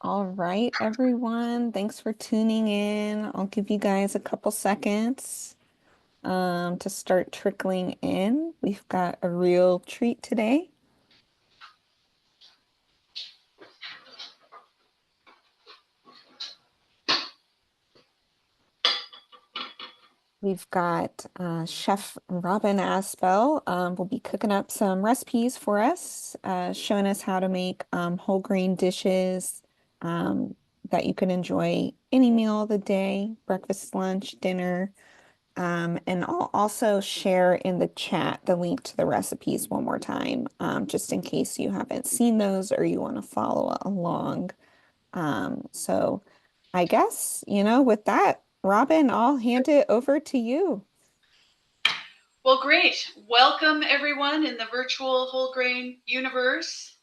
All right, everyone. Thanks for tuning in. I'll give you guys a couple seconds to start trickling in. We've got a real treat today. We've got Chef Robin Asbell will be cooking up some recipes for us, showing us how to make whole grain dishes um, that you can enjoy any meal of the day, breakfast, lunch, dinner. And I'll also share in the chat the link to the recipes one more time, just in case you haven't seen those or you want to follow along. So I guess, with that, Robin, I'll hand it over to you. Well, great. Welcome, everyone, in the virtual whole grain universe.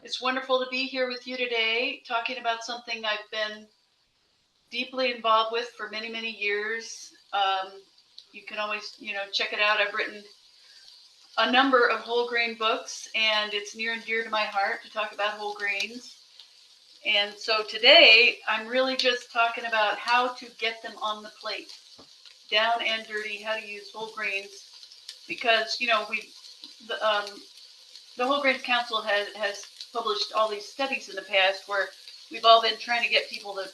It's wonderful to be here with you today, talking about something I've been deeply involved with for many, many years. You can always, check it out. I've written a number of whole grain books, and it's near and dear to my heart to talk about whole grains. And so today, I'm really just talking about how to get them on the plate, down and dirty, how to use whole grains, because the, the Whole Grains Council has published all these studies in the past where we've all been trying to get people to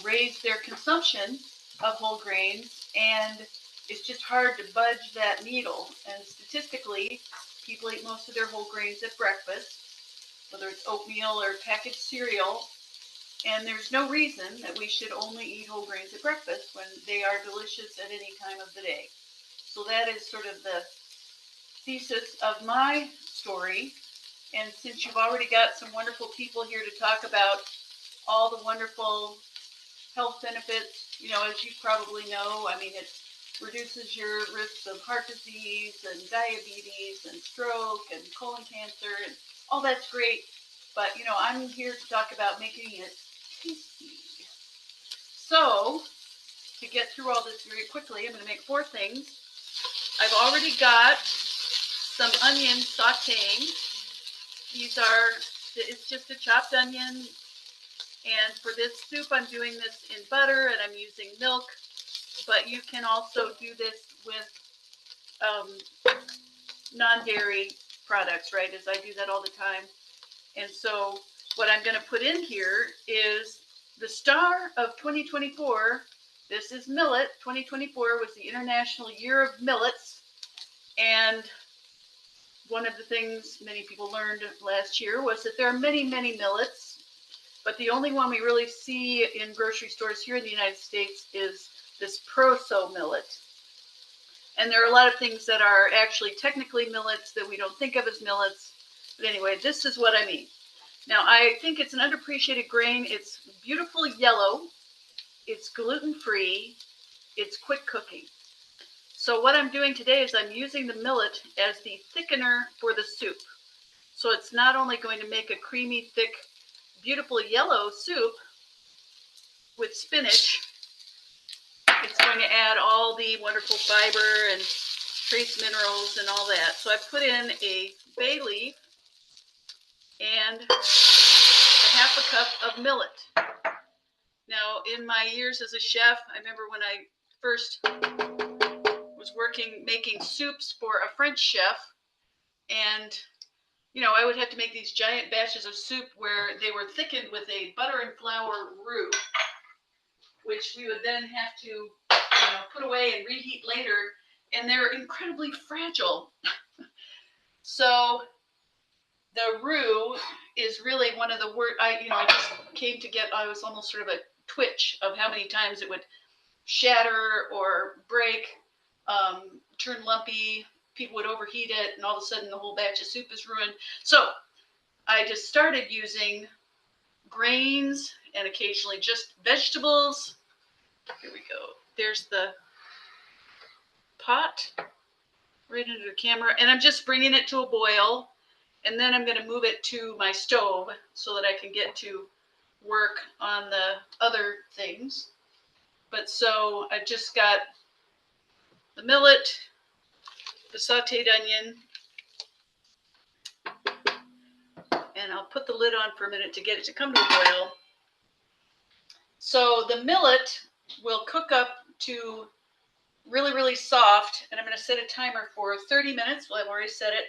raise their consumption of whole grains, and it's just hard to budge that needle. And statistically, people eat most of their whole grains at breakfast, whether it's oatmeal or packaged cereal. And there's no reason that we should only eat whole grains at breakfast when they are delicious at any time of the day. So that is sort of the thesis of my story. And since you've already got some wonderful people here to talk about all the wonderful health benefits, as you probably know, I mean, it reduces your risks of heart disease and diabetes and stroke and colon cancer, and all that's great. But, I'm here to talk about making it tasty. So, to get through all this very quickly, I'm going to make four things. I've already got some onion sauteing. It's just a chopped onion. And for this soup, I'm doing this in butter and I'm using milk. But you can also do this with non-dairy products, right? As I do that all the time. And so what I'm going to put in here is the star of 2024. This is Millet. 2024 was the International Year of Millets. And one of the things many people learned last year was that there are many, many millets, but the only one we really see in grocery stores here in the United States is this Proso millet. And there are a lot of things that are actually technically millets that we don't think of as millets. But anyway, this is what I mean. Now, I think it's an underappreciated grain. It's beautiful yellow. It's gluten-free. It's quick cooking. So what I'm doing today is I'm using the millet as the thickener for the soup. So it's not only going to make a creamy, thick, beautiful yellow soup with spinach, it's going to add all the wonderful fiber and trace minerals and all that. So I put in a bay leaf and a half a cup of millet. Now, in my years as a chef, I remember when I first was making soups for a French chef, and I would have to make these giant batches of soup where they were thickened with a butter and flour roux, which we would then have to, put away and reheat later, and they're incredibly fragile. So the roux is really one of the worst. I just came to I was almost sort of a twitch of how many times it would shatter or break, turn lumpy. People would overheat it, and all of a sudden the whole batch of soup is ruined. So I just started using grains and occasionally just vegetables. Here we go. There's the pot right under the camera, and I'm just bringing it to a boil, and then I'm going to move it to my stove so that I can get to work on the other things. But so I just got the millet, the sauteed onion, and I'll put the lid on for a minute to get it to come to a boil. So the millet will cook up to really, really soft, and I'm going to set a timer for 30 minutes. Well, I've already set it.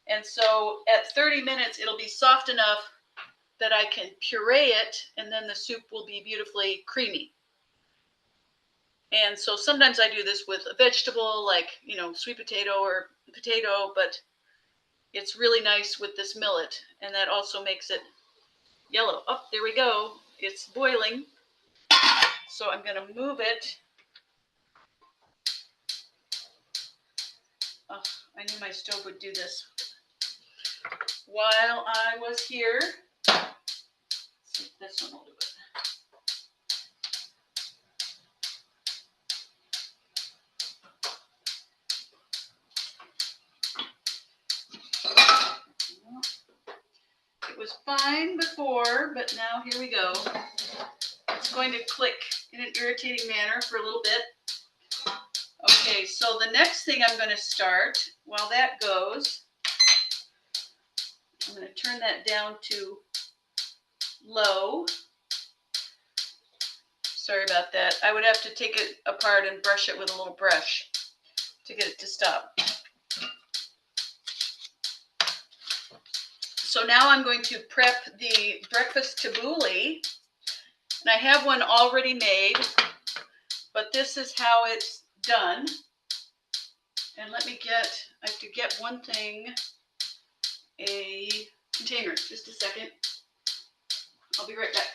And so at 30 minutes, it'll be soft enough that I can puree it, and then the soup will be beautifully creamy. And so sometimes I do this with a vegetable like, sweet potato or potato, but it's really nice with this millet, and that also makes it yellow. Oh, there we go. It's boiling. So I'm going to move it. Oh, I knew my stove would do this. While I was here, see if this one will do it. It was fine before, but now here we go. It's going to click in an irritating manner for a little bit. Okay, so the next thing I'm going to start, while that goes, I'm going to turn that down to low. Sorry about that. I would have to take it apart and brush it with a little brush to get it to stop. So now I'm going to prep the breakfast tabouli. And I have one already made, but this is how it's done. And I have to get one thing, a container. Just a second. I'll be right back.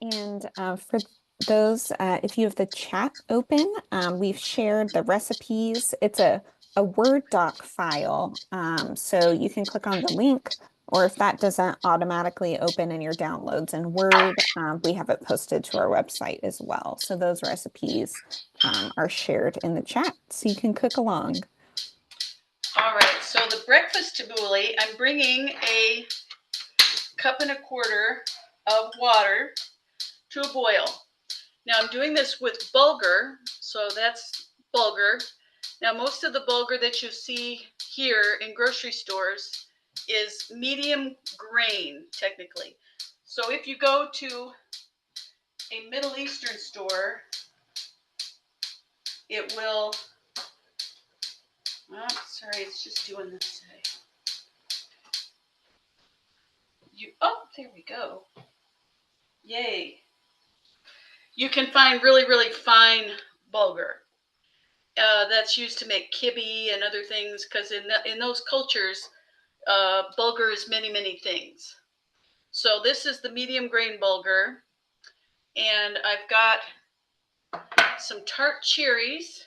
And for those, if you have the chat open, we've shared the recipes. It's a Word doc file, so you can click on the link, or if that doesn't automatically open in your downloads in Word, we have it posted to our website as well. So those recipes are shared in the chat, so you can cook along. All right, so the breakfast tabouli, I'm bringing a 1.25 cups of water to a boil. Now I'm doing this with bulgur, so that's bulgur. Now most of the bulgur that you see here in grocery stores is medium grain, technically. So if you go to a Middle Eastern store, it will, oh, sorry, it's just doing this today. Oh, there we go. Yay. You can find really, really fine bulgur. That's used to make kibbeh and other things, because in those cultures, bulgur is many, many things. So this is the medium grain bulgur, and I've got some tart cherries,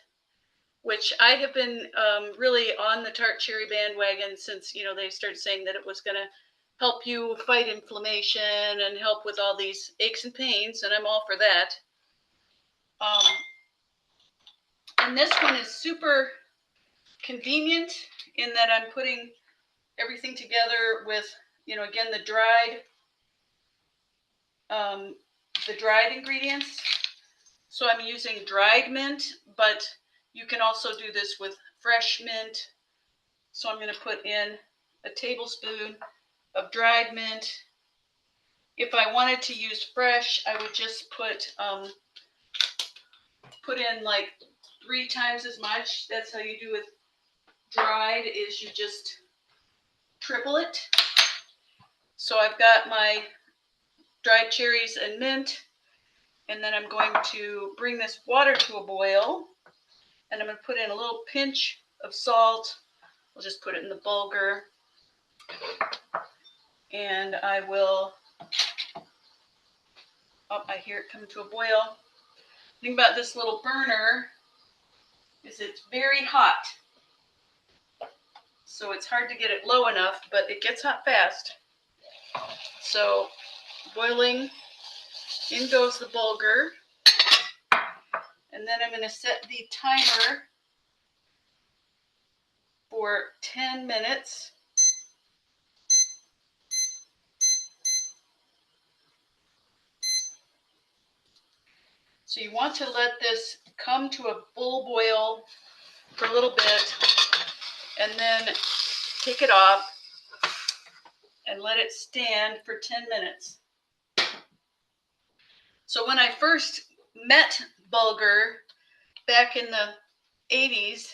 which I have been really on the tart cherry bandwagon since they started saying that it was going to help you fight inflammation and help with all these aches and pains, and I'm all for that. And this one is super convenient in that I'm putting everything together with, again, the dried ingredients. So I'm using dried mint, but you can also do this with fresh mint. So I'm going to put in a tablespoon of dried mint. If I wanted to use fresh, I would just put in like 3 times as much. That's how you do with dried, is you just triple it. So I've got my dried cherries and mint, and then I'm going to bring this water to a boil, and I'm going to put in a little pinch of salt. I'll just put it in the bulgur, and I will, oh, I hear it come to a boil. The thing about this little burner is it's very hot, so it's hard to get it low enough, but it gets hot fast. So boiling, in goes the bulgur, and then I'm going to set the timer for 10 minutes. So you want to let this come to a full boil for a little bit, and then take it off. and let it stand for 10 minutes. So when I first met bulgur back in the 80s,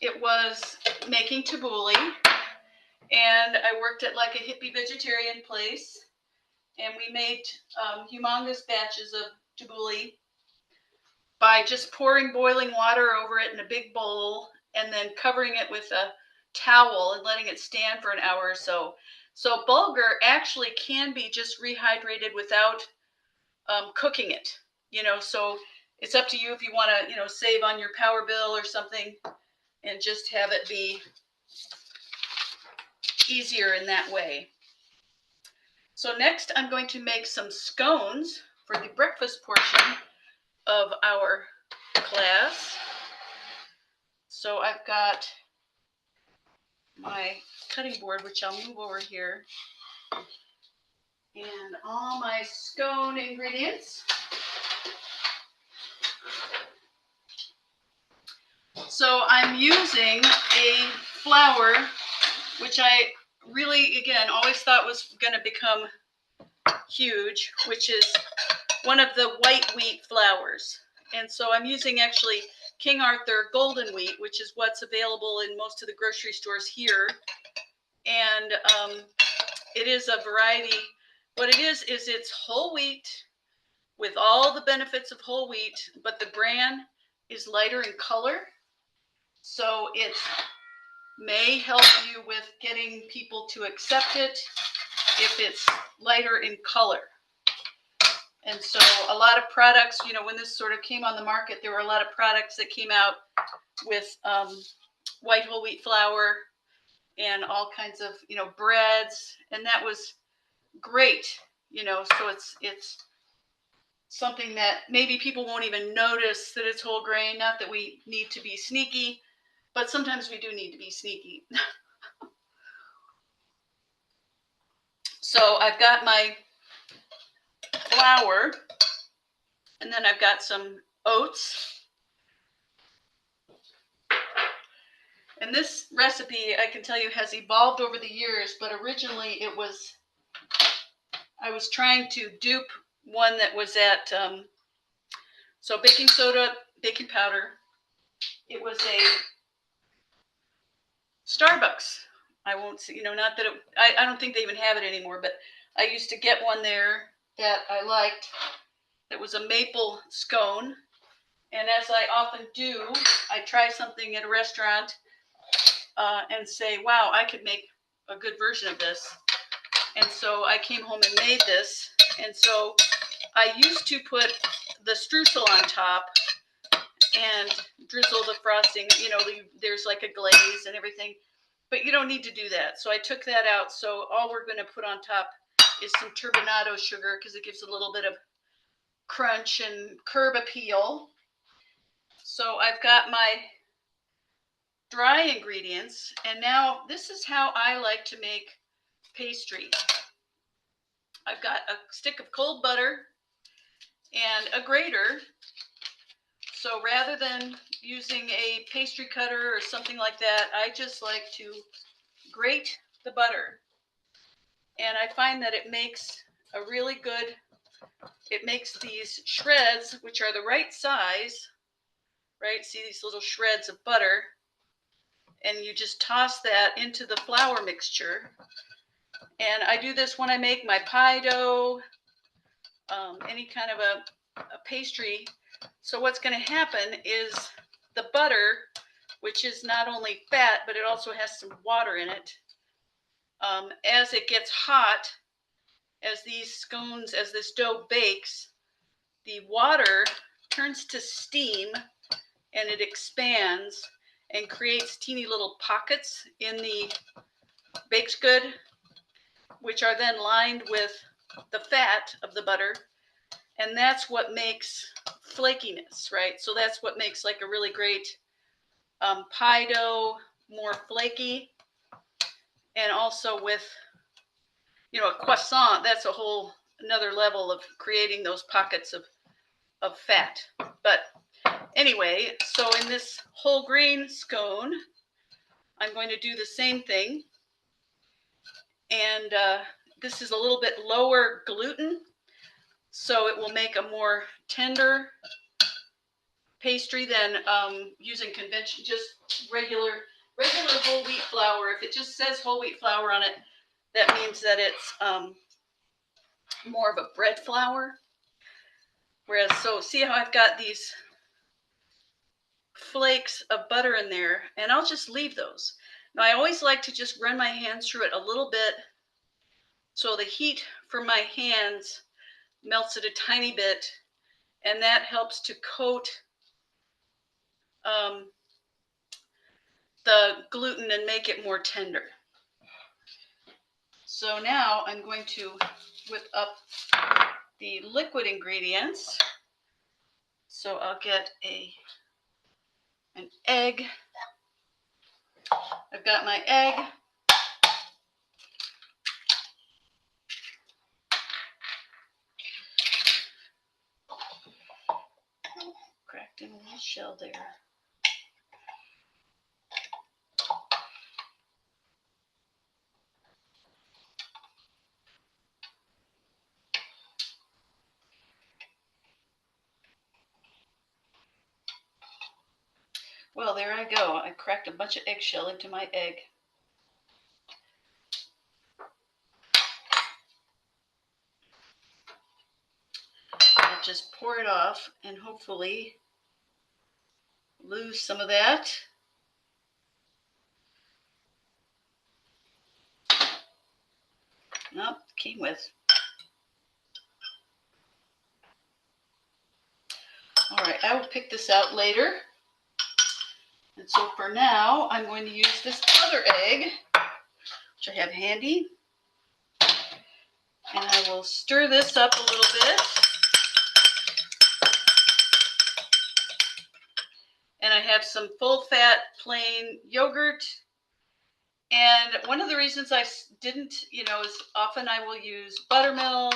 it was making tabouli, and I worked at like a hippie vegetarian place, and we made humongous batches of tabouli by just pouring boiling water over it in a big bowl and then covering it with a towel and letting it stand for an hour or so. So bulgur actually can be just rehydrated without cooking it, so it's up to you if you want to, save on your power bill or something and just have it be easier in that way. So next I'm going to make some scones for the breakfast portion of our class. So I've got my cutting board, which I'll move over here, and all my scone ingredients. So I'm using a flour, which I really, again, always thought was going to become huge, which is one of the white wheat flours. And so I'm using actually King Arthur golden wheat, which is what's available in most of the grocery stores here. And it is a variety. What it is it's whole wheat with all the benefits of whole wheat, but the bran is lighter in color. So it may help you with getting people to accept it if it's lighter in color. And so a lot of products, when this sort of came on the market, there were a lot of products that came out with white whole wheat flour and all kinds of, breads. And that was great, so it's something that maybe people won't even notice that it's whole grain. Not that we need to be sneaky, but sometimes we do need to be sneaky. So I've got my flour, and then I've got some oats. And this recipe, I can tell you, has evolved over the years, but originally I was trying to dupe one that was at, so baking soda, baking powder. It was a Starbucks. I won't say, not that I don't think they even have it anymore, but I used to get one there that I liked. It was a maple scone. And as I often do, I try something at a restaurant and say, wow, I could make a good version of this. And so I came home and made this. And so I used to put the streusel on top and drizzle the frosting. There's like a glaze and everything, but you don't need to do that. So I took that out. So all we're going to put on top is some turbinado sugar because it gives a little bit of crunch and curb appeal. So I've got my dry ingredients, and now this is how I like to make pastry. I've got a stick of cold butter and a grater. So rather than using a pastry cutter or something like that, I just like to grate the butter. And I find that it makes a really good, it makes these shreds, which are the right size, right? See these little shreds of butter, and you just toss that into the flour mixture. And I do this when I make my pie dough, any kind of a pastry. So what's going to happen is the butter, which is not only fat, but it also has some water in it. As it gets hot, as these scones, as this dough bakes, the water turns to steam and it expands and creates teeny little pockets in the baked good, which are then lined with the fat of the butter. And that's what makes flakiness, right? So that's what makes like a really great pie dough more flaky. And also with, a croissant, that's a whole another level of creating those pockets of fat. But anyway, so in this whole grain scone, I'm going to do the same thing. And this is a little bit lower gluten, so it will make a more tender pastry than using convention, just regular whole wheat flour. If it just says whole wheat flour on it, that means that it's more of a bread flour. Whereas, so see how I've got these flakes of butter in there, and I'll just leave those. Now I always like to just run my hands through it a little bit so the heat from my hands melts it a tiny bit, and that helps to coat the gluten and make it more tender. So now I'm going to whip up the liquid ingredients. So I'll get an egg. I've got my egg. Cracked in a little shell there. Well, there I go. I cracked a bunch of eggshell into my egg. I'll just pour it off and hopefully lose some of that. Nope, came with. All right, I will pick this out later. And so for now, I'm going to use this other egg, which I have handy. And I will stir this up a little bit. And I have some full-fat plain yogurt. And one of the reasons I didn't, is often I will use buttermilk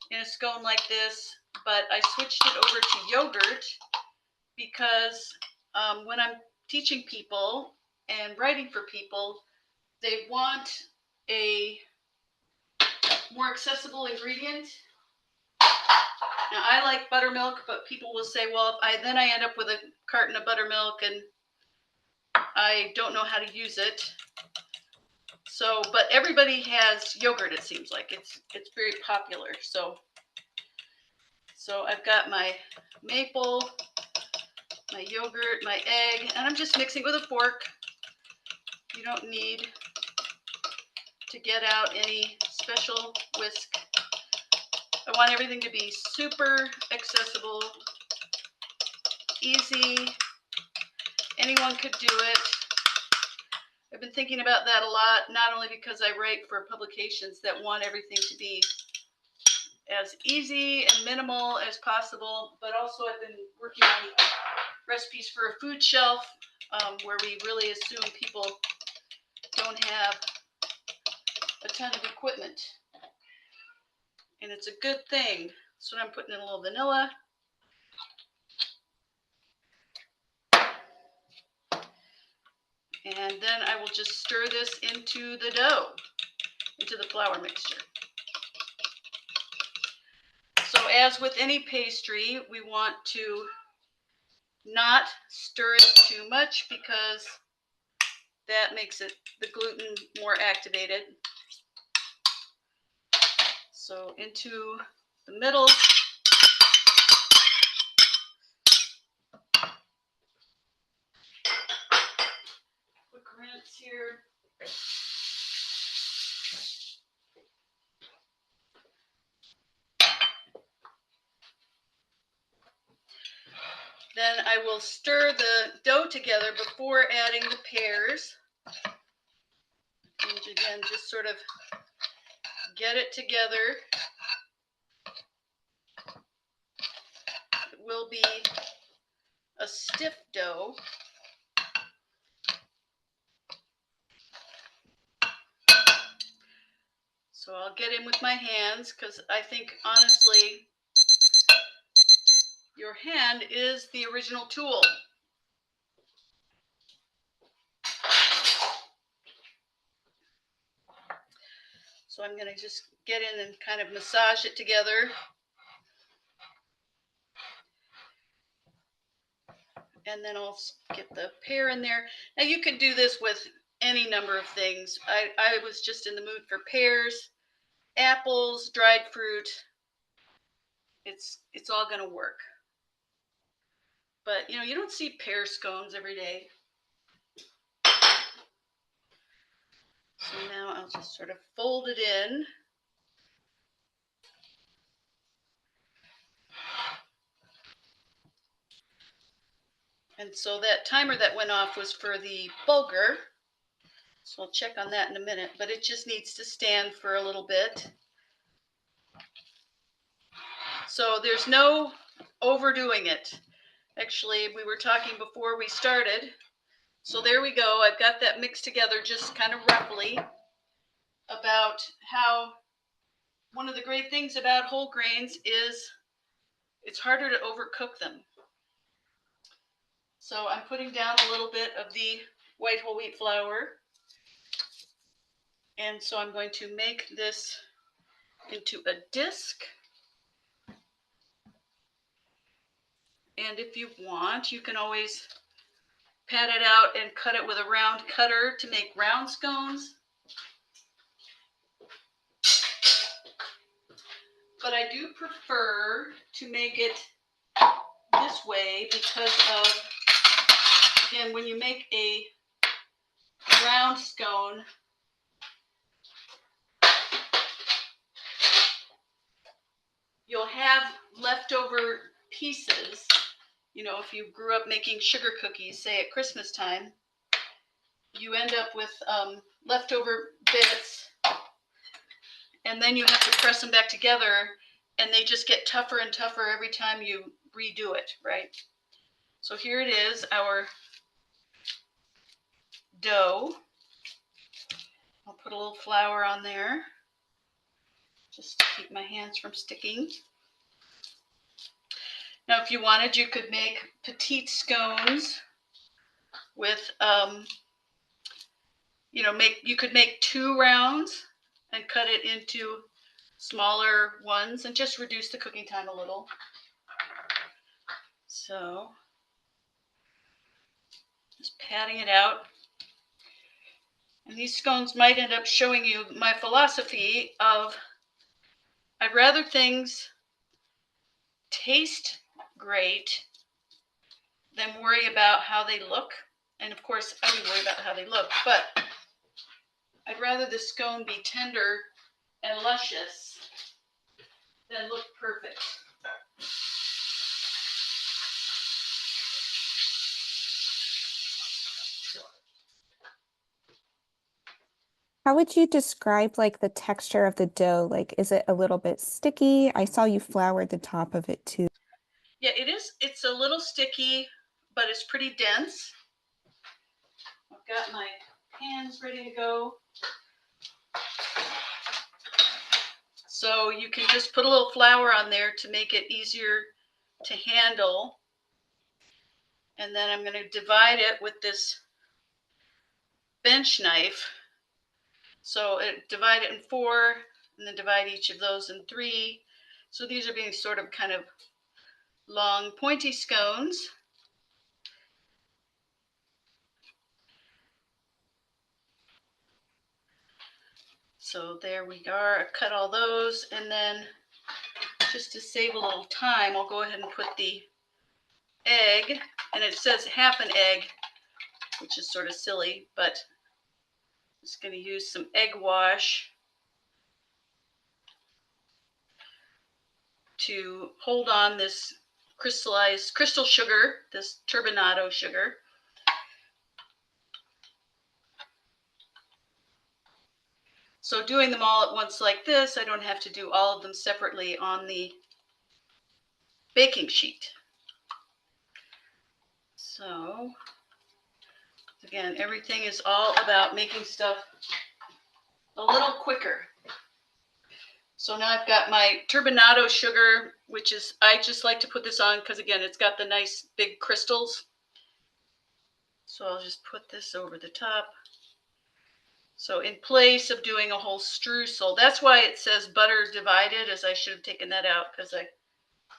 in a scone like this, but I switched it over to yogurt because when I'm teaching people and writing for people, they want a more accessible ingredient. Now, I like buttermilk, but people will say, well, then I end up with a carton of buttermilk and I don't know how to use it. So, but everybody has yogurt, it seems like. It's very popular. So I've got my maple, my yogurt, my egg, and I'm just mixing with a fork. You don't need to get out any special whisk. I want everything to be super accessible, easy. Anyone could do it. I've been thinking about that a lot, not only because I write for publications that want everything to be as easy and minimal as possible, but also I've been working on recipes for a food shelf where we really assume people don't have a ton of equipment. And it's a good thing. So I'm putting in a little vanilla. And then I will just stir this into the dough, into the flour mixture. So as with any pastry, we want to not stir it too much because that makes the gluten more activated. So into the middle. Quick rinse here. Then I will stir the dough together before adding the pears. And again, just sort of get it together. It will be a stiff dough. So I'll get in with my hands because I think, honestly, your hand is the original tool. So I'm going to just get in and kind of massage it together. And then I'll get the pear in there. Now you can do this with any number of things. I was just in the mood for pears, apples, dried fruit. It's all going to work. But, you know, you don't see pear scones every day. So now I'll just sort of fold it in. And so that timer that went off was for the bulgur. So I'll check on that in a minute, but it just needs to stand for a little bit. So there's no overdoing it. Actually, we were talking before we started. So there we go. I've got that mixed together just kind of roughly about how one of the great things about whole grains is it's harder to overcook them. So I'm putting down a little bit of the white whole wheat flour. And so I'm going to make this into a disc. And if you want, you can always pat it out and cut it with a round cutter to make round scones. But I do prefer to make it this way because of, again, when you make a round scone, you'll have leftover pieces. You know, if you grew up making sugar cookies, say at Christmas time, you end up with leftover bits, and then you have to press them back together, and they just get tougher and tougher every time you redo it, right? So here it is, our dough. I'll put a little flour on there just to keep my hands from sticking. Now, if you wanted, you could make petite scones with, you could make 2 rounds and cut it into smaller ones and just reduce the cooking time a little. So, just patting it out. And these scones might end up showing you my philosophy of I'd rather things taste great than worry about how they look. And of course, I do worry about how they look, but I'd rather the scone be tender and luscious than look perfect. How would you describe like the texture of the dough? Like, is it a little bit sticky? I saw you floured the top of it too. Yeah, it is. It's a little sticky, but it's pretty dense. I've got my pans ready to go. So you can just put a little flour on there to make it easier to handle. And then I'm going to divide it with this bench knife. So divide it in 4 and then divide each of those in 3. So these are being sort of kind of long pointy scones. So there we are. I cut all those, and then just to save a little time, I'll go ahead and put the egg, and it says half an egg, which is sort of silly, but I'm just going to use some egg wash to hold on this crystal sugar, this turbinado sugar. So doing them all at once like this, I don't have to do all of them separately on the baking sheet. So again, everything is all about making stuff a little quicker. So now I've got my turbinado sugar, which is, I just like to put this on because again, it's got the nice big crystals. So I'll just put this over the top. So in place of doing a whole streusel, that's why it says butter divided, as I should have taken that out because I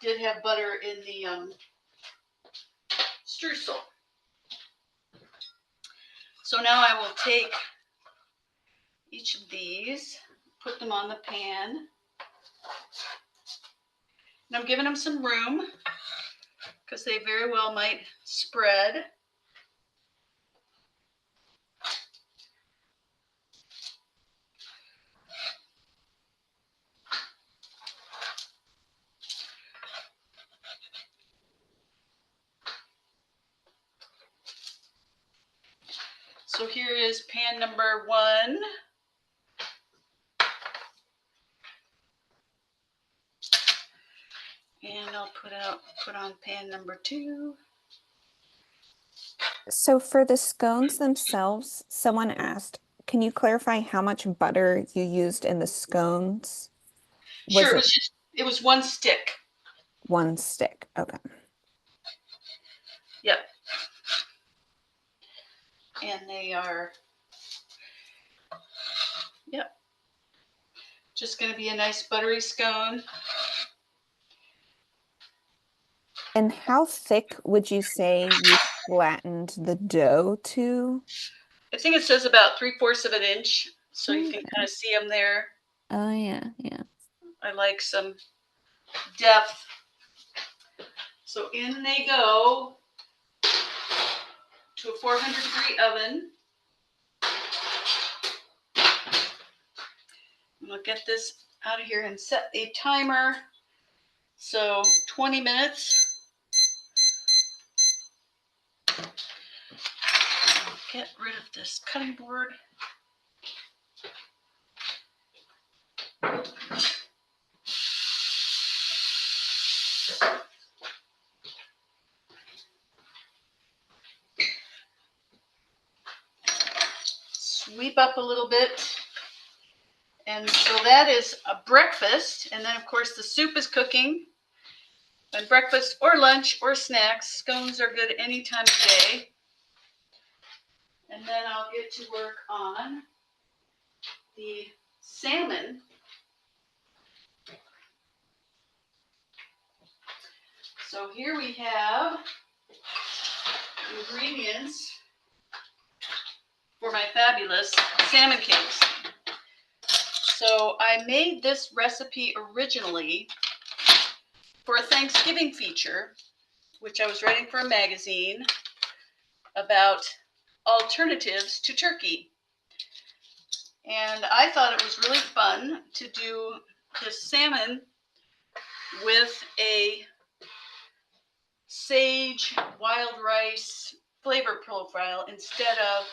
did have butter in the streusel. So now I will take each of these, put them on the pan. And I'm giving them some room because they very well might spread. So here is pan number 1. And I'll put on pan number 2. So for the scones themselves, someone asked, can you clarify how much butter you used in the scones? Sure, Was it it was 1 stick. 1 stick? Okay. Yep. And they are, yep, just going to be a nice buttery scone. And how thick would you say you flattened the dough to? I think it says about 3/4 of an inch, so you can Okay. kind of see them there. Oh yeah, yeah. I like some depth. So in they go to a 400-degree oven. I'm gonna get this out of here and set a timer. So 20 minutes. Get rid of this cutting board. Sweep up a little bit. And so that is a breakfast. And then, of course, the soup is cooking. And breakfast or lunch or snacks. Scones are good any time of day. And then I'll get to work on the salmon. So here we have ingredients for my fabulous salmon cakes. So I made this recipe originally for a Thanksgiving feature, which I was writing for a magazine about alternatives to turkey. And I thought it was really fun to do this salmon with a sage wild rice flavor profile instead of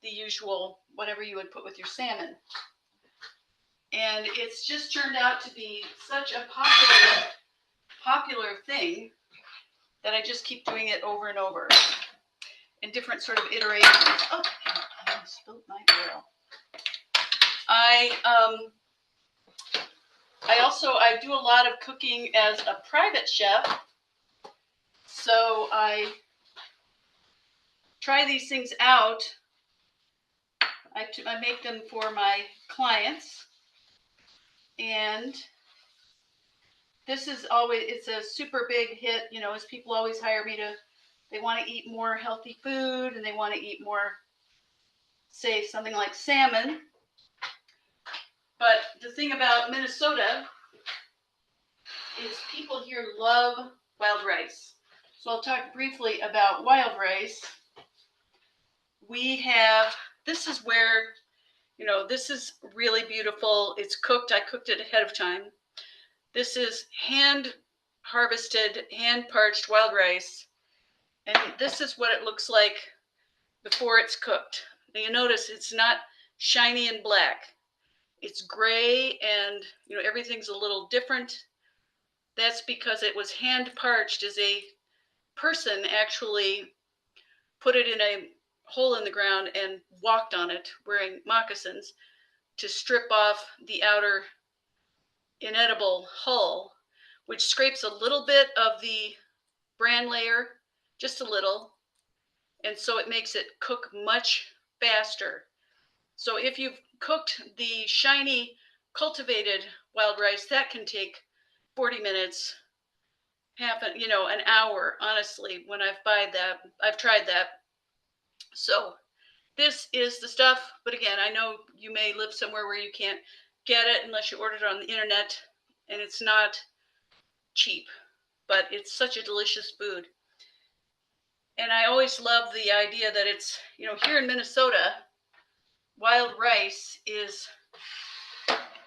the usual whatever you would put with your salmon. And it's just turned out to be such a popular thing that I just keep doing it over and over in different sort of iterations. Oh, I spilled my oil. I do a lot of cooking as a private chef, so I try these things out. I make them for my clients, and this is always, it's a super big hit, you know, as people always hire me they want to eat more healthy food and they want to eat more, say, something like salmon. But the thing about Minnesota is people here love wild rice. So I'll talk briefly about wild rice. This is where, you know, this is really beautiful. It's cooked. I cooked it ahead of time. This is hand harvested, hand parched wild rice. And this is what it looks like before it's cooked. Now you notice it's not shiny and black. It's gray and, you know, everything's a little different. That's because it was hand parched as a person actually put it in a hole in the ground and walked on it wearing moccasins to strip off the outer inedible hull, which scrapes a little bit of the bran layer, just a little, and so it makes it cook much faster. So if you've cooked the shiny cultivated wild rice, that can take 40 minutes, an hour, honestly, when I've tried that. So this is the stuff, but again, I know you may live somewhere where you can't get it unless you order it on the internet, and it's not cheap, but it's such a delicious food. And I always love the idea that it's, here in Minnesota, wild rice is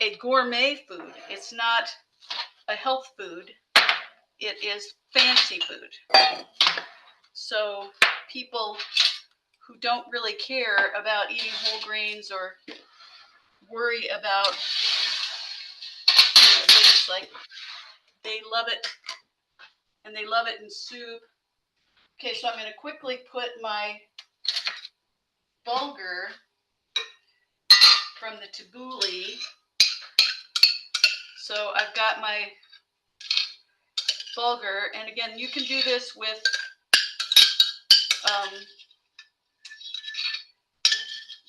a gourmet food. It's not a health food. It is fancy food. So people who don't really care about eating whole grains or worry about things like, they love it, and they love it in soup. Okay, so I'm going to quickly put my bulgur from the Tabouli. So I've got my bulgur, and again, you can do this with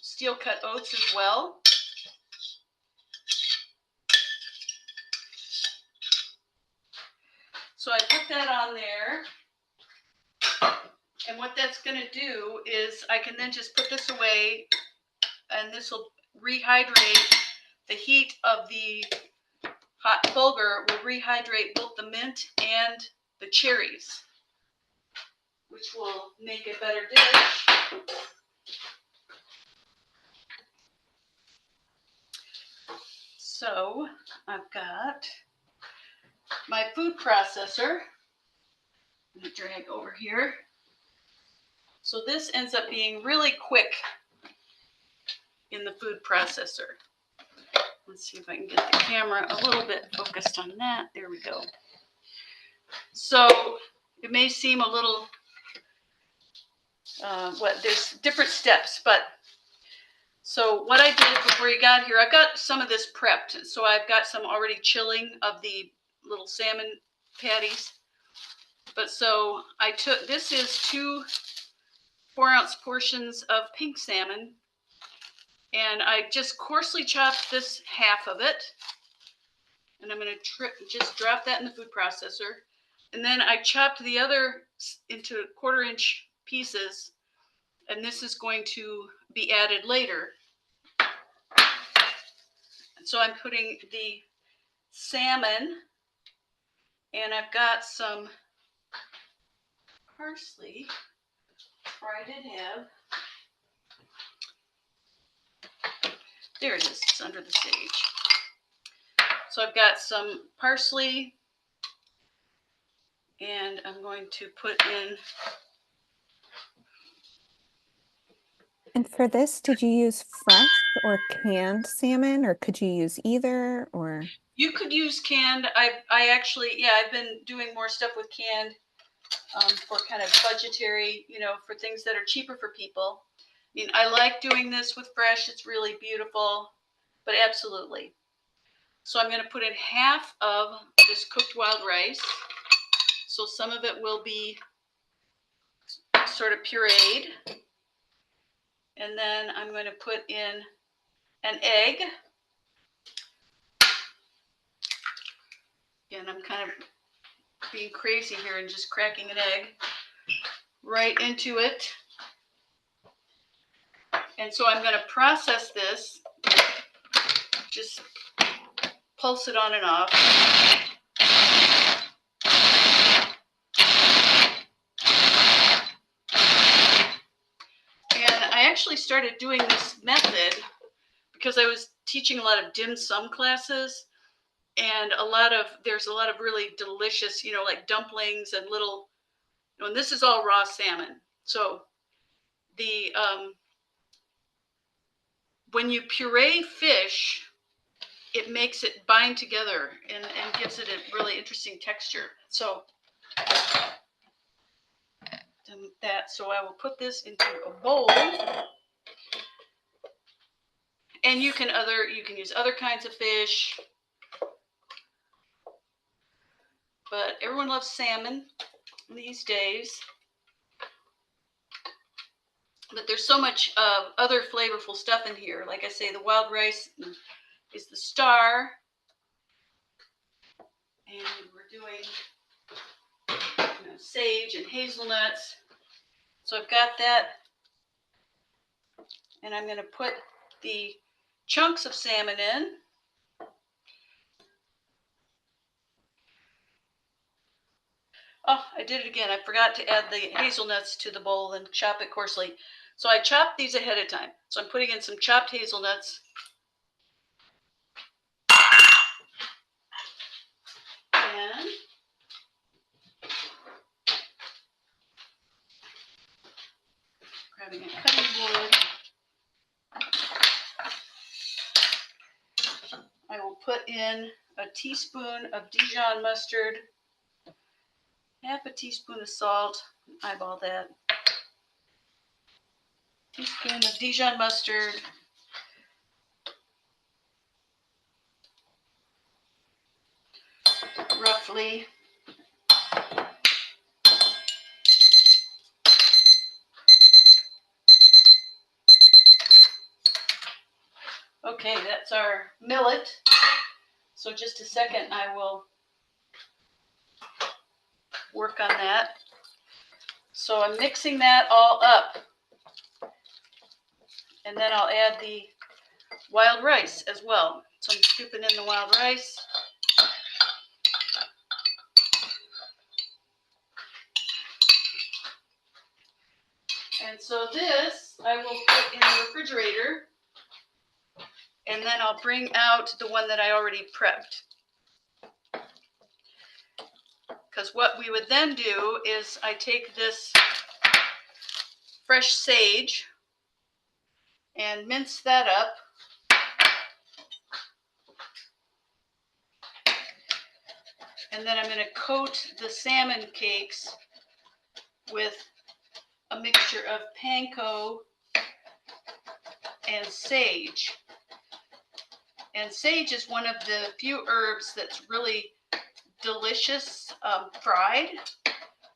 steel cut oats as well. So I put that on there, and what that's going to do is I can then just put this away, and this will rehydrate. The heat of the hot bulgur will rehydrate both the mint and the cherries, which will make a better dish. So I've got my food processor. I'm going to drag over here. So this ends up being really quick in the food processor. Let's see if I can get the camera a little bit focused on that. There we go. So it may seem a little, there's different steps, but so what I did before you got here, I've got some of this prepped. So I've got some already chilling of the little salmon patties. But so this is 2 4-ounce portions of pink salmon, and I just coarsely chopped this half of it, and I'm going to just drop that in the food processor, and then I chopped the other into 1/4-inch pieces, and this is going to be added later. So I'm putting the salmon, and I've got some parsley, or I did have. There it is. It's under the sage. So I've got some parsley, and I'm going to put in. And for this, did you use fresh or canned salmon, or could you use either? Or You could use canned. I actually, I've been doing more stuff with canned for kind of budgetary, for things that are cheaper for people. I mean, I like doing this with fresh. It's really beautiful, but absolutely. So I'm going to put in half of this cooked wild rice. So some of it will be sort of pureed. And then I'm going to put in an egg. Again, I'm kind of being crazy here and just cracking an egg right into it. And so I'm going to process this, just pulse it on and off. And I actually started doing this method because I was teaching a lot of dim sum classes, and there's a lot of really delicious, like dumplings and little, and this is all raw salmon. So the when you puree fish, it makes it bind together and gives it a really interesting texture. So so I will put this into a bowl, and you can use other kinds of fish, but everyone loves salmon these days. But there's so much other flavorful stuff in here. Like I say, the wild rice is the star. And we're doing sage and hazelnuts. So I've got that. And I'm going to put the chunks of salmon in. Oh, I did it again. I forgot to add the hazelnuts to the bowl and chop it coarsely. So I chopped these ahead of time. So I'm putting in some chopped hazelnuts. And grabbing a cutting board. I will put in a teaspoon of Dijon mustard, half a teaspoon of salt, eyeball that, teaspoon of Dijon mustard, roughly. Okay, that's our millet. So just a second, I will work on that. So I'm mixing that all up. And then I'll add the wild rice as well. So I'm scooping in the wild rice. And so this I will put in the refrigerator. And then I'll bring out the one that I already prepped. Because what we would then do is I take this fresh sage and mince that up. And then I'm going to coat the salmon cakes with a mixture of panko and sage. And sage is one of the few herbs that's really delicious fried.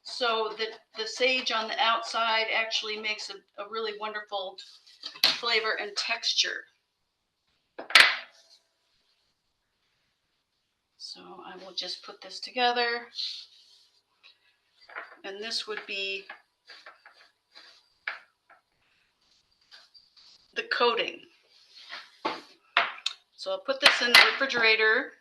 So the sage on the outside actually makes a really wonderful flavor and texture. So I will just put this together. And this would be the coating. So I'll put this in the refrigerator.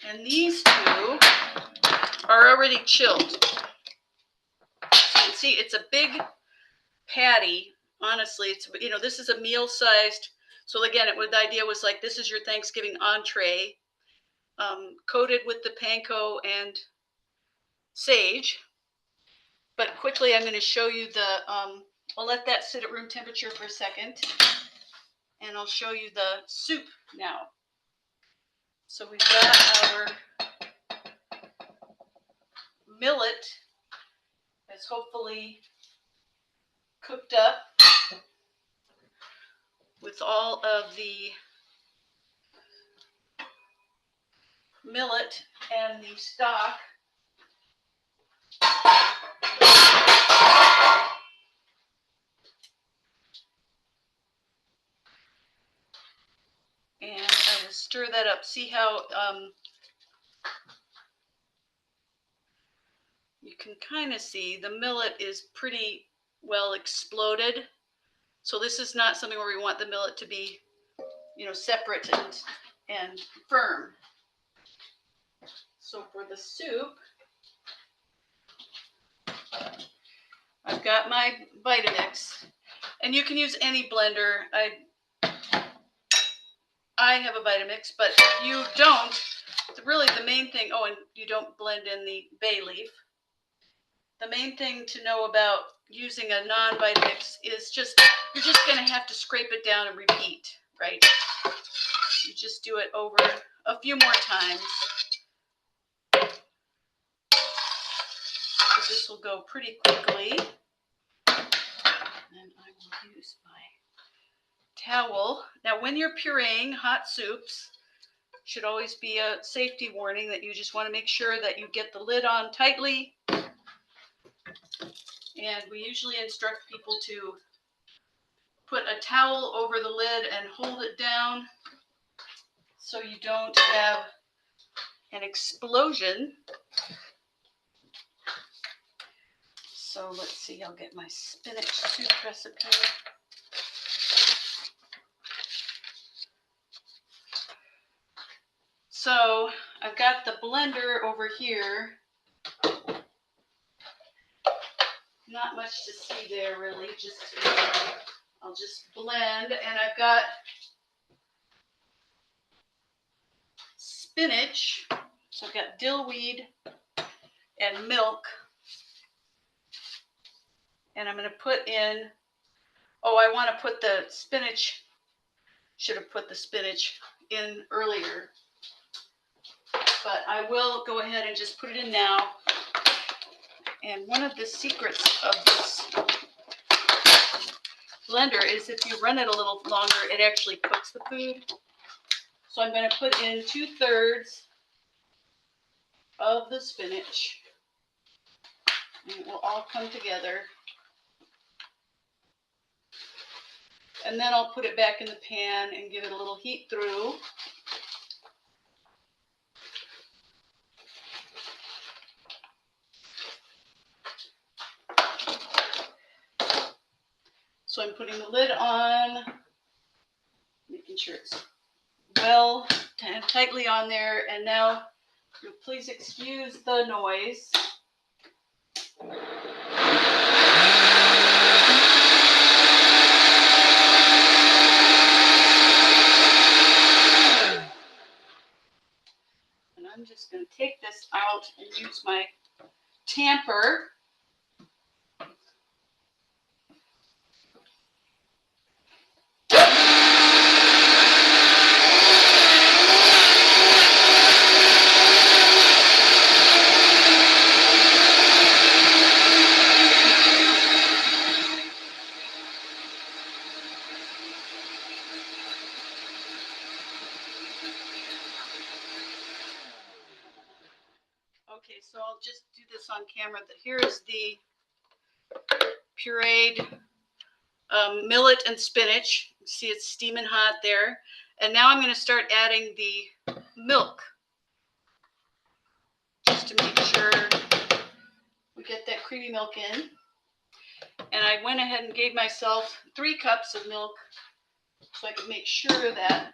And these two are already chilled. So you can see it's a big patty. Honestly, it's, this is a meal sized. So again, the idea was like, this is your Thanksgiving entree, coated with the panko and sage. But quickly, I'm going to show you I'll let that sit at room temperature for a second. And I'll show you the soup now. So we've got our millet that's hopefully cooked up with all of the millet and the stock. And I will stir that up. See how you can kind of see the millet is pretty well exploded. So this is not something where we want the millet to be, separate and firm. So for the soup, I've got my Vitamix, and you can use any blender. I have a Vitamix, but if you don't, really the main thing, and you don't blend in the bay leaf. The main thing to know about using a non-Vitamix is you're just going to have to scrape it down and repeat, right? You just do it over a few more times. But this will go pretty quickly. then I will use my towel. Now, when you're pureeing hot soups, should always be a safety warning that you just want to make sure that you get the lid on tightly. And we usually instruct people to put a towel over the lid and hold it down so you don't have an explosion. So let's see, I'll get my spinach soup recipe. So I've got the blender over here. Not much to see there really, I'll just blend, and I've got spinach. So I've got dill weed and milk. And I'm going to put in, I want to put the spinach, should have put the spinach in earlier. But I will go ahead and just put it in now. And one of the secrets of this blender is if you run it a little longer, it actually cooks the food. So I'm going to put in 2/3 of the spinach. And it will all come together. And then I'll put it back in the pan and give it a little heat through. So I'm putting the lid on, making sure it's well and tightly on there. And now, please excuse the noise. And I'm just going to take this out and use my tamper. Okay, so I'll just do this on camera. Here is the pureed millet and spinach. See, it's steaming hot there. And now I'm going to start adding the milk, just to make sure we get that creamy milk in. And I went ahead and gave myself 3 cups of milk so I could make sure that,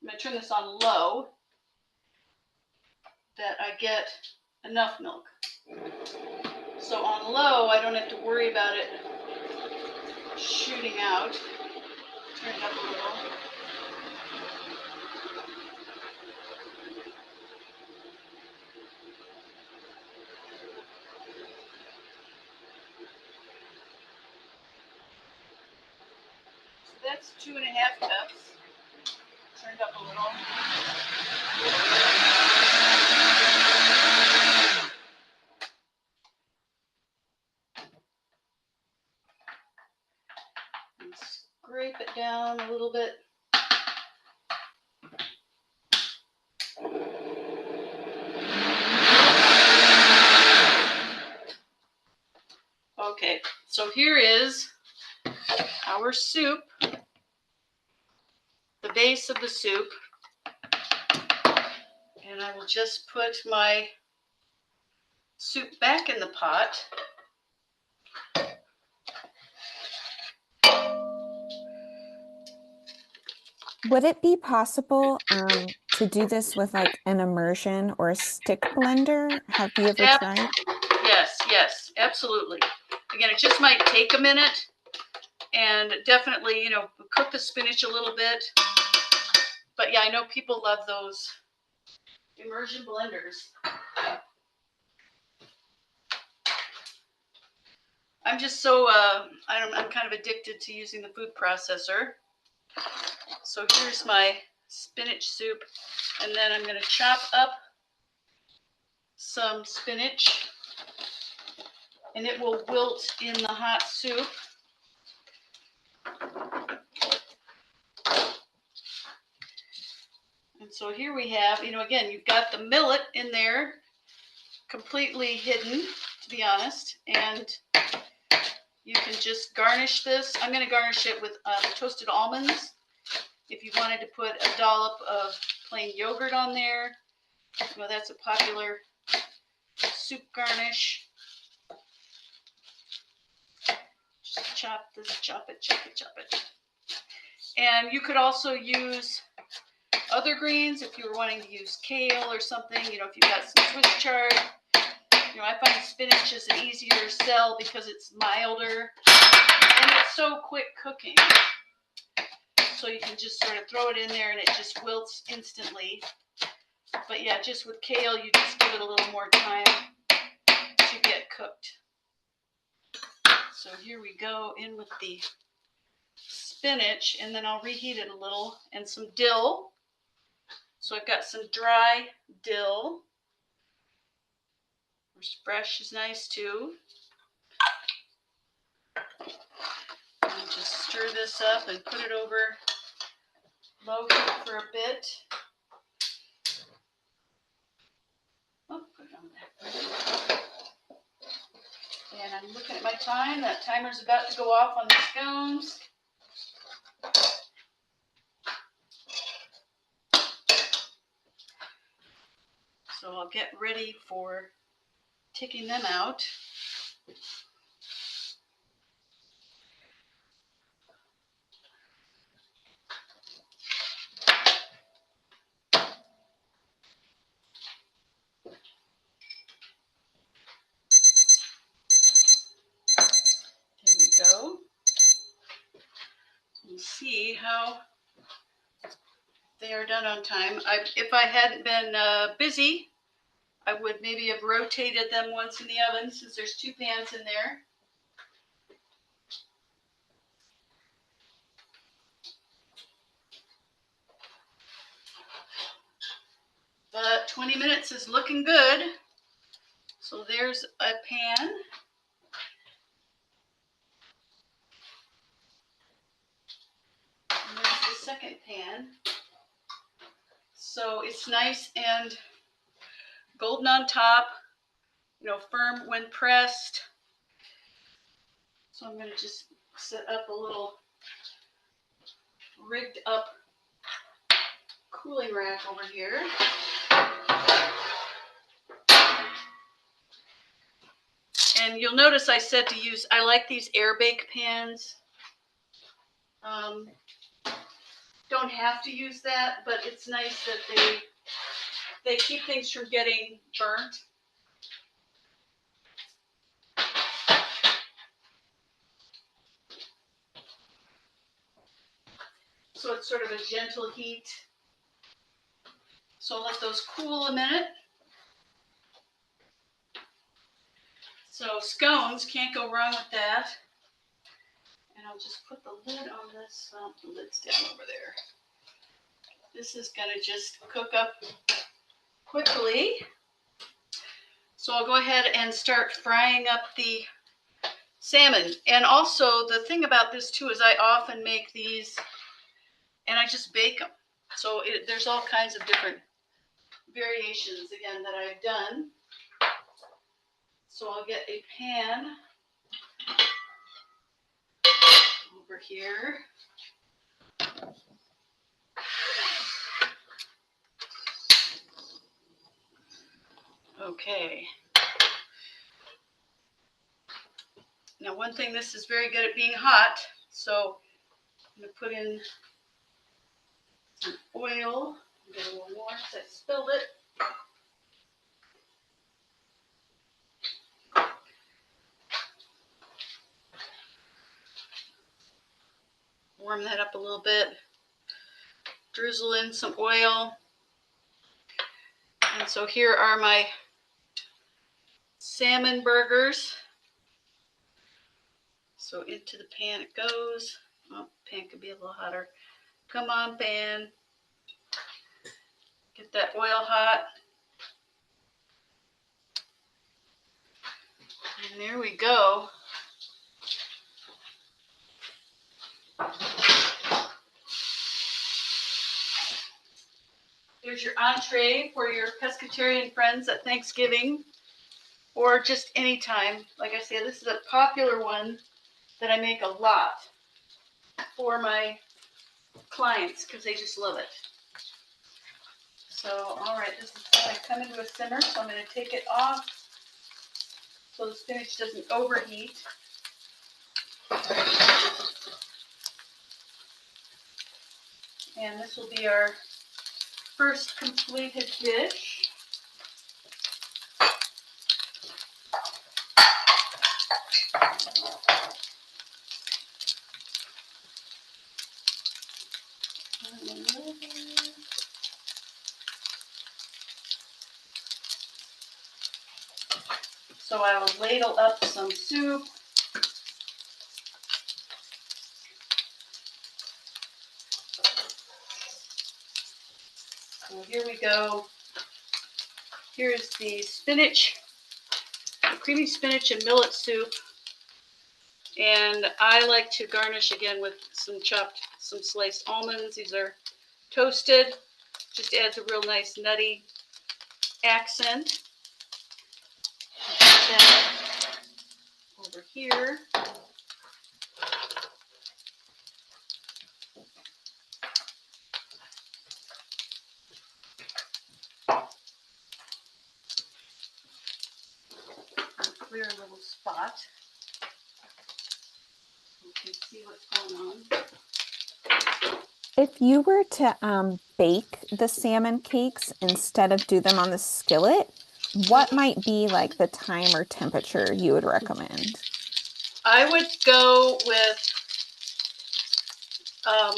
I'm going to turn this on low, that I get enough milk. So on low, I don't have to worry about it shooting out. Turn it up a little. So that's 2.5 cups. Turned up a little. And scrape it down a little bit. Okay, so here is our soup, the base of the soup. And I will just put my soup back in the pot. Would it be possible to do this with like an immersion or a stick blender? Have you ever tried? Yes, absolutely. Again, it just might take a minute, and definitely, cook the spinach a little bit. But yeah, I know people love those immersion blenders. I'm just so, I'm kind of addicted to using the food processor. So here's my spinach soup, and then I'm going to chop up some spinach, and it will wilt in the hot soup. so here we have, again, you've got the millet in there, completely hidden, to be honest. And you can just garnish this. I'm going to garnish it with toasted almonds. If you wanted to put a dollop of plain yogurt on there, that's a popular soup garnish. Just chop this, chop it, chop it, chop it. And you could also use other greens if you were wanting to use kale or something. If you've got some Swiss chard. I find spinach is an easier sell because it's milder and it's so quick cooking. So you can just sort of throw it in there and it just wilts instantly. But yeah, just with kale, you just give it a little more time to get cooked. So here we go in with the spinach, and then I'll reheat it a little, and some dill. So I've got some dry dill. Fresh is nice too. And just stir this up and put it over low heat for a bit. Oh, put it on there. And I'm looking at my time. That timer's about to go off on the scones. So I'll get ready for taking them out. There we go. We'll see how they are done on time. If I hadn't been busy, I would maybe have rotated them once in the oven since there's 2 pans in there. But 20 minutes is looking good. So there's a pan. And there's the second pan. So it's nice and golden on top, firm when pressed. So I'm going to just set up a little rigged up cooling rack over here. And you'll notice I said I like these air bake pans. Don't have to use that, but it's nice that they keep things from getting burnt. So it's sort of a gentle heat. So I'll let those cool a minute. So scones, can't go wrong with that. And I'll just put the lid on this. The lid's down over there. This is going to just cook up quickly. So I'll go ahead and start frying up the salmon. And also the thing about this too is I often make these and I just bake them. So there's all kinds of different variations again that I've done. So I'll get a pan over here. Okay. Now one thing, this is very good at being hot, so I'm going to put in some oil. Get a little more because I spilled it. Warm that up a little bit. Drizzle in some oil. And so here are my salmon burgers. So into the pan it goes. Oh, pan could be a little hotter. Come on, pan. Get that oil hot. And there we go. They're as your entree for your pescatarian friends at Thanksgiving or just any time. Like I said, this is a popular one that I make a lot for my clients because they just love it. So, all right, this is going to come into a simmer, so I'm going to take it off so the spinach doesn't overheat. And this will be our first completed dish. So I will ladle up some soup. So here we go. Here's the spinach, the creamy spinach and millet soup. And I like to garnish again with some sliced almonds. These are toasted. Just adds a real nice nutty accent. Put that over here. Clear a little spot so you can see what's going on. If you were to bake the salmon cakes instead of do them on the skillet, what might be like the time or temperature you would recommend? I would go with a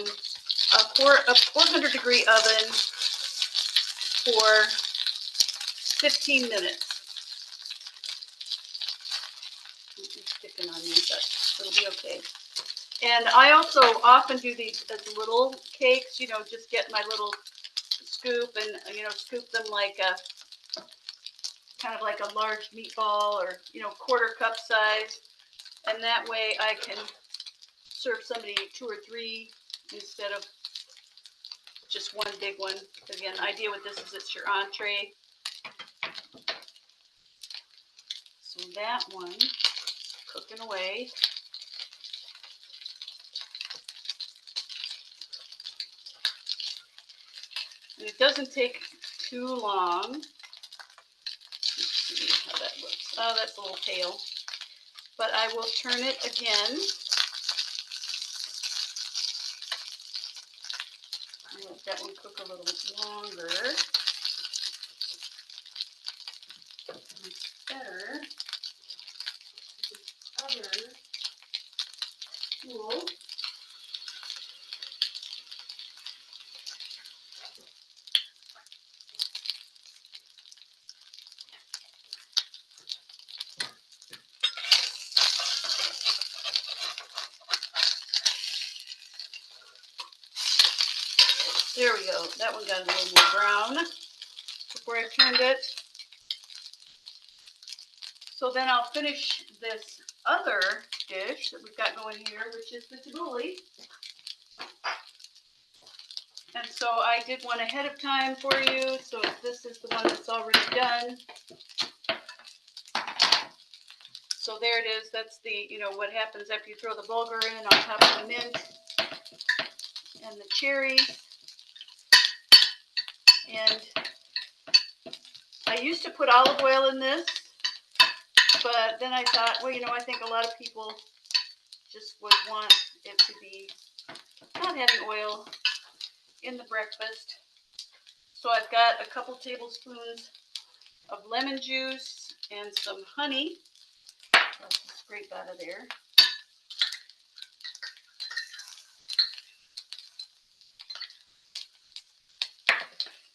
400-degree oven for 15 minutes. It's sticking on me, but it'll be okay. And I also often do these as little cakes, you know, just get my little scoop and, you know, scoop them like a, kind of like a large meatball or, you know, quarter cup size. And that way I can serve somebody 2 or 3 instead of just one big one. Again, the idea with this is it's your entree. So that one, cooking away. And it doesn't take too long. Let's see how that looks. Oh, that's a little pale. But I will turn it again. I'll let that one cook a little longer. It's better. Other tool. There we go. That one got a little more brown before I turned it. So then I'll finish this other dish that we've got going here, which is the tabouli. And so I did one ahead of time for you. So this is the one that's already done. So there it is. That's the, you know, what happens after you throw the bulgur in on top of the mint and the cherry. And I used to put olive oil in this, but then I thought, well, you know, I think a lot of people just would want it to be not having oil in the breakfast. So I've got a couple tablespoons of lemon juice and some honey. Let's scrape out of there.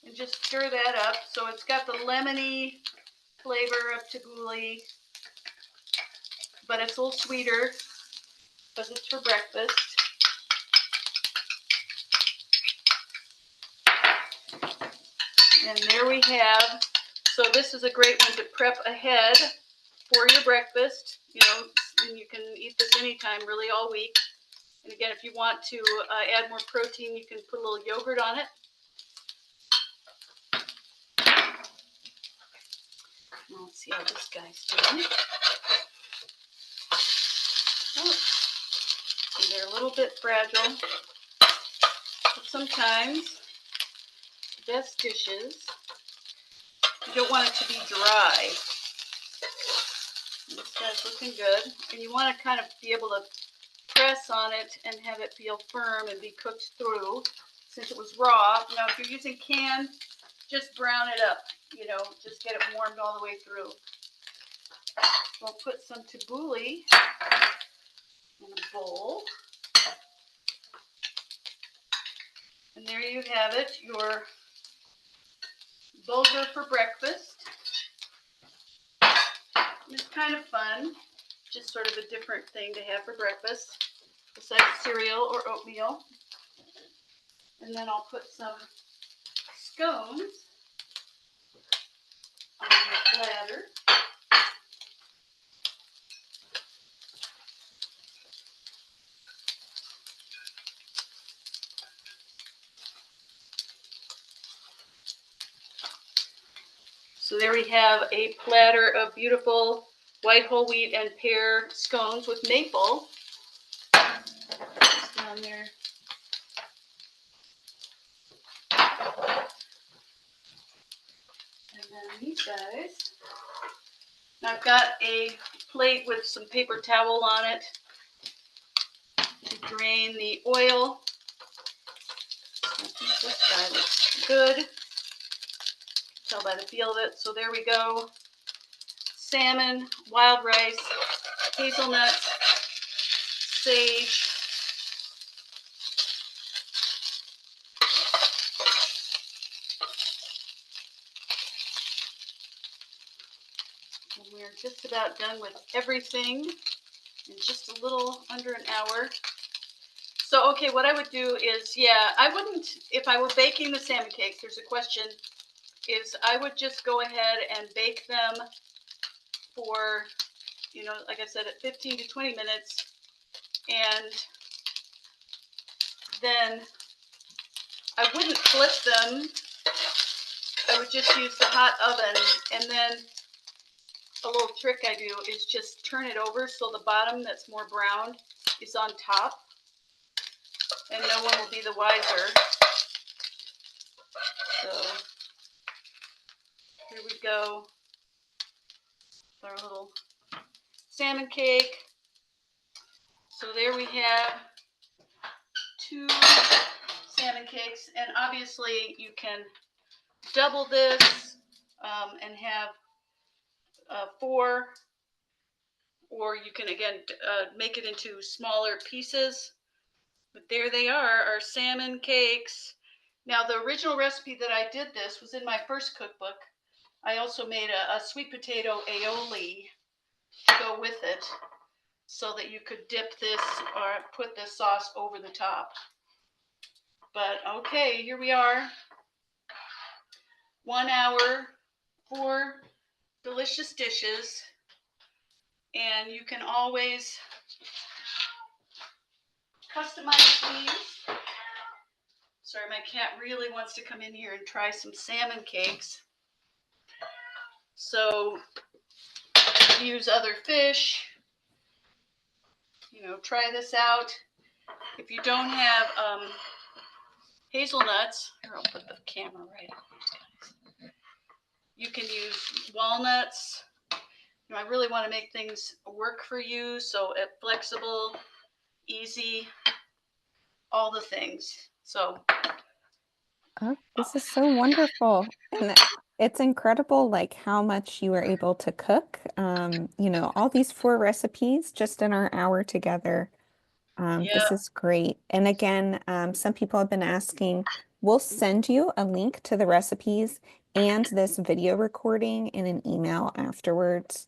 And just stir that up. So it's got the lemony flavor of tabouli, but it's a little sweeter because it's for breakfast. And there we have. So this is a great one to prep ahead for your breakfast. You know, and you can eat this anytime, really all week. And again, if you want to add more protein, you can put a little yogurt on it. Let's see how this guy's doing. Oh, see, they're a little bit fragile, but sometimes the best dishes, you don't want it to be dry. This guy's looking good, and you want to kind of be able to press on it and have it feel firm and be cooked through. Since it was raw, now if you're using canned, just brown it up, you know, just get it warmed all the way through. So I'll put some tabouli in a bowl. And there you have it, your bulgur for breakfast. And it's kind of fun, just sort of a different thing to have for breakfast, besides cereal or oatmeal. And then I'll put some scones on the platter. So there we have a platter of beautiful white whole wheat and pear scones with maple. It's down there. And then these guys. Now I've got a plate with some paper towel on it to drain the oil. I think this guy looks good. Tell by the feel of it. So there we go. Salmon, wild rice, hazelnuts, sage. And we're just about done with everything in just a little under an hour. So, okay, what I would do is, yeah, I wouldn't, if I were baking the salmon cakes, there's a question, is I would just go ahead and bake them for, you know, like I said, at 15 to 20 minutes. And then I wouldn't flip them. I would just use the hot oven. And then a little trick I do is just turn it over so the bottom that's more browned is on top. And no one will be the wiser. So here we go. Our little salmon cake. So there we have 2 salmon cakes, and obviously you can double this and have 4, or you can again make it into smaller pieces. But there they are, our salmon cakes. Now the original recipe that I did this was in my first cookbook. I also made a sweet potato aioli to go with it, so that you could dip this or put this sauce over the top. But okay, here we are. 1 hour, 4 delicious dishes. And you can always customize these. Sorry, my cat really wants to come in here and try some salmon cakes. So use other fish. You know, try this out. If you don't have hazelnuts, here I'll put the camera right on these guys. You can use walnuts. You know, I really want to make things work for you, so it's flexible, easy, all the things. So Oh, this is so wonderful. And it's incredible like how much you were able to cook. You know, all these 4 recipes just in our hour together. yeah, This is great. And again, some people have been asking, we'll send you a link to the recipes and this video recording in an email afterwards,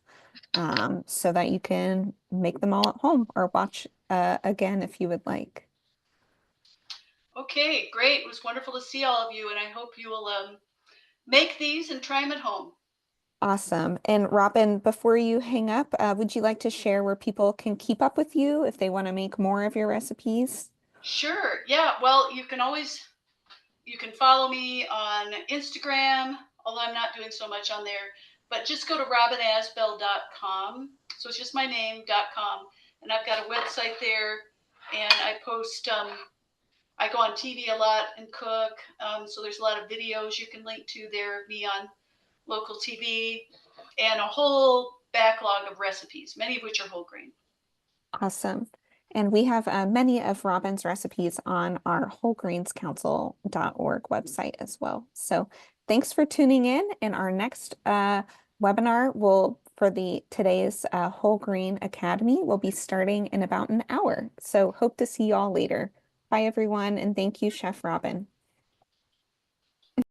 so that you can make them all at home or watch again if you would like. okay, great. It was wonderful to see all of you, and I hope you will make these and try them at home. Awesome. And Robin, before you hang up, would you like to share where people can keep up with you if they want to make more of your recipes? Sure, yeah. Well, you can follow me on Instagram, although I'm not doing so much on there. But just go to robinasbell.com. So it's just my name.com. And I've got a website there, and I post, I go on TV a lot and cook. So there's a lot of videos you can link to there of me on local TV, and a whole backlog of recipes, many of which are whole grain. Awesome. And we have many of Robin's recipes on our wholegrainscouncil.org website as well. So thanks for tuning in. And our next webinar will for the today's Whole Grain Academy will be starting in about an hour. So hope to see you all later. Bye, everyone, and thank you, Chef Robin.